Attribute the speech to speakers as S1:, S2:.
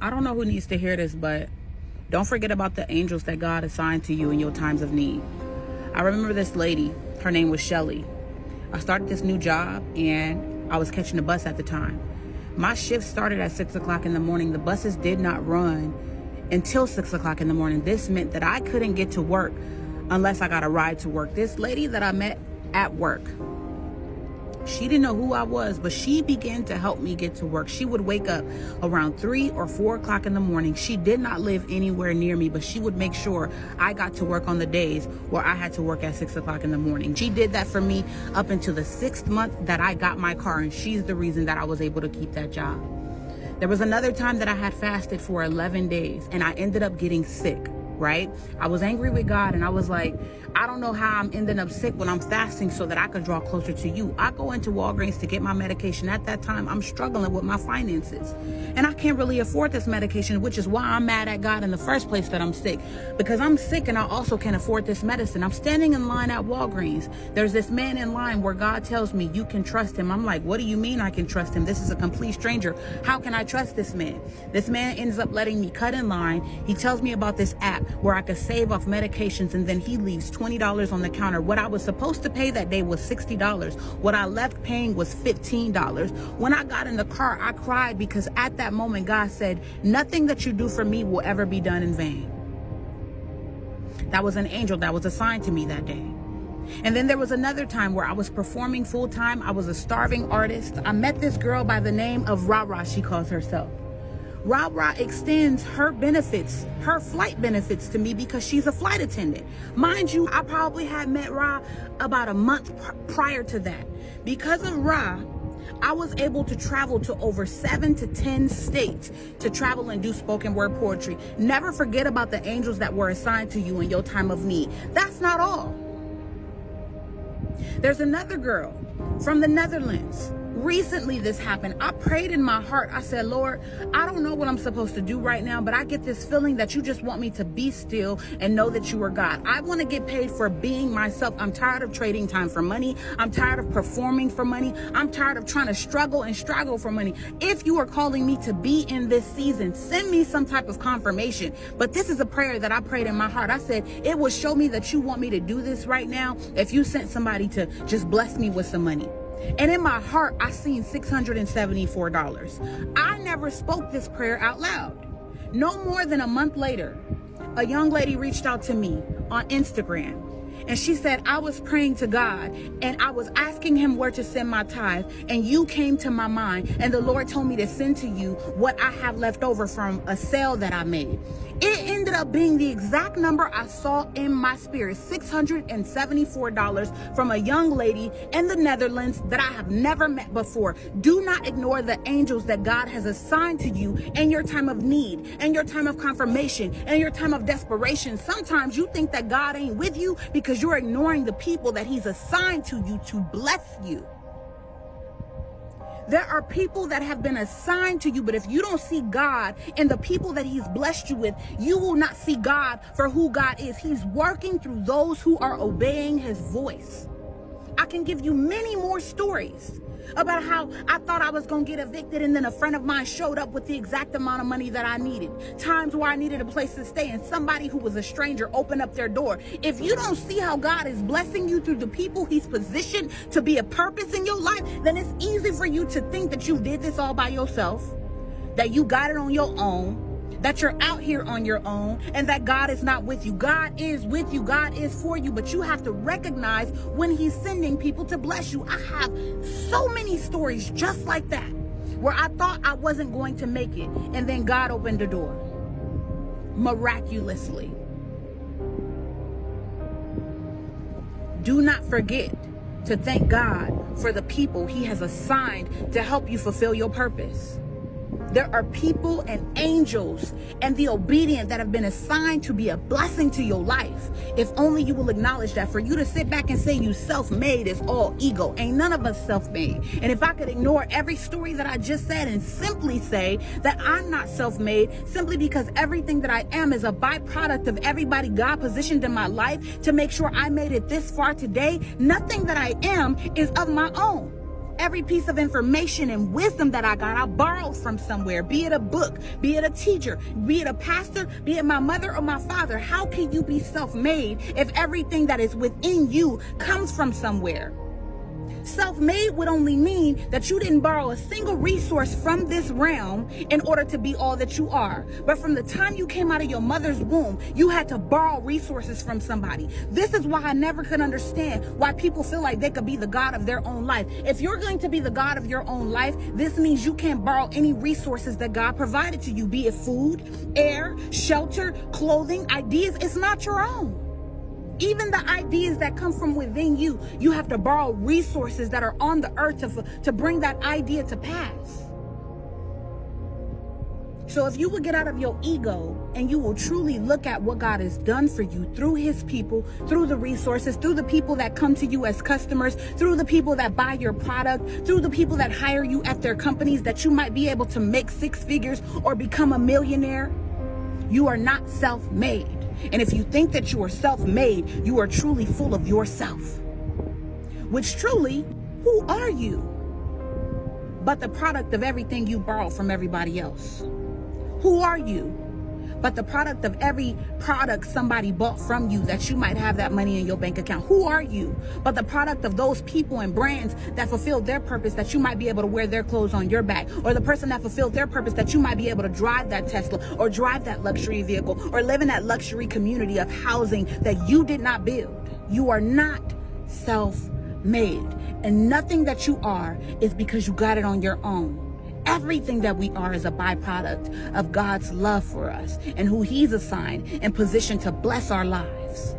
S1: I don't know who needs to hear this, but don't forget about the angels that God assigned to you in your times of need. I remember this lady, her name was Shelly. I started this new job and I was catching a bus at the time. My shift started at 6 o'clock in the morning. The buses did not run until 6 o'clock in the morning. This meant that I couldn't get to work unless I got a ride to work. This lady that I met at work, she didn't know who I was, but she began to help me get to work. She would wake up around 3 or 4 o'clock in the morning. She did not live anywhere near me, but she would make sure I got to work on the days where I had to work at 6 o'clock in the morning. She did that for me up until the 6th month that I got my car, and she's the reason that I was able to keep that job. There was another time that I had fasted for 11 days, and I ended up getting sick. Right? I was angry with God, and I was like, I don't know how I'm ending up sick when I'm fasting so that I could draw closer to you. I go into Walgreens to get my medication. At that time, I'm struggling with my finances, and I can't really afford this medication, which is why I'm mad at God in the first place that I'm sick, because I'm sick and I also can't afford this medicine. I'm standing in line at Walgreens. There's this man in line where God tells me you can trust him. I'm like, what do you mean I can trust him? This is a complete stranger. How can I trust this man? This man ends up letting me cut in line. He tells me about this app where I could save off medications, and then he leaves $20 on the counter. What I was supposed to pay that day was $60. What I left paying was $15. When I got in the car, I cried because at that moment, God said, nothing that you do for me will ever be done in vain. That was an angel that was assigned to me that day. And then there was another time where I was performing full time. I was a starving artist. I met this girl by the name of Ra, she calls herself. Ra extends her benefits, her flight benefits to me because she's a flight attendant. Mind you, I probably had met Ra about a month prior to that. Because of Ra, I was able to travel to over 7 to 10 states to travel and do spoken word poetry. Never forget about the angels that were assigned to you in your time of need. That's not all. There's another girl from the Netherlands. Recently this happened. I prayed in my heart. I said, Lord, I don't know what I'm supposed to do right now, but I get this feeling that you just want me to be still and know that you are God. I want to get paid for being myself. I'm tired of trading time for money. I'm tired of performing for money. I'm tired of trying to struggle and struggle for money. If you are calling me to be in this season, send me some type of confirmation. But this is a prayer that I prayed in my heart. I said, it will show me that you want me to do this right now if you sent somebody to just bless me with some money. And in my heart, I seen $674. I never spoke this prayer out loud. No more than a month later, a young lady reached out to me on Instagram. And she said, I was praying to God and I was asking him where to send my tithe, and you came to my mind, and the Lord told me to send to you what I have left over from a sale that I made. It ended up being the exact number I saw in my spirit, $674 from a young lady in the Netherlands that I have never met before. Do not ignore the angels that God has assigned to you in your time of need, and your time of confirmation, and your time of desperation. Sometimes you think that God ain't with you because you're ignoring the people that he's assigned to you to bless you. There are people that have been assigned to you, but if you don't see God in the people that he's blessed you with, you will not see God for who God is. He's working through those who are obeying his voice. I can give you many more stories about how I thought I was going to get evicted, and then a friend of mine showed up with the exact amount of money that I needed. Times where I needed a place to stay and somebody who was a stranger opened up their door. If you don't see how God is blessing you through the people he's positioned to be a purpose in your life, then it's easy for you to think that you did this all by yourself, that you got it on your own, that you're out here on your own, and that God is not with you. God is with you. God is for you, but you have to recognize when he's sending people to bless you. I have so many stories just like that, where I thought I wasn't going to make it, and then God opened the door miraculously. Do not forget to thank God for the people he has assigned to help you fulfill your purpose. There are people and angels and the obedient that have been assigned to be a blessing to your life. If only you will acknowledge that. For you to sit back and say you self-made is all ego. Ain't none of us self-made. And if I could ignore every story that I just said and simply say that I'm not self-made, simply because everything that I am is a byproduct of everybody God positioned in my life to make sure I made it this far today, nothing that I am is of my own. Every piece of information and wisdom that I got, I borrowed from somewhere, be it a book, be it a teacher, be it a pastor, be it my mother or my father. How can you be self-made if everything that is within you comes from somewhere? Self-made would only mean that you didn't borrow a single resource from this realm in order to be all that you are. But from the time you came out of your mother's womb, you had to borrow resources from somebody. This is why I never could understand why people feel like they could be the God of their own life. If you're going to be the God of your own life, this means you can't borrow any resources that God provided to you, be it food, air, shelter, clothing, ideas. It's not your own. Even the ideas that come from within you, you have to borrow resources that are on the earth to bring that idea to pass. So if you will get out of your ego and you will truly look at what God has done for you through his people, through the resources, through the people that come to you as customers, through the people that buy your product, through the people that hire you at their companies, that you might be able to make 6 figures or become a millionaire, you are not self-made. And if you think that you are self-made, you are truly full of yourself. Which truly, who are you? But the product of everything you borrow from everybody else. Who are you? But the product of every product somebody bought from you that you might have that money in your bank account. Who are you? But the product of those people and brands that fulfilled their purpose, that you might be able to wear their clothes on your back. Or the person that fulfilled their purpose, that you might be able to drive that Tesla or drive that luxury vehicle or live in that luxury community of housing that you did not build. You are not self-made. And nothing that you are is because you got it on your own. Everything that we are is a byproduct of God's love for us and who he's assigned and positioned to bless our lives.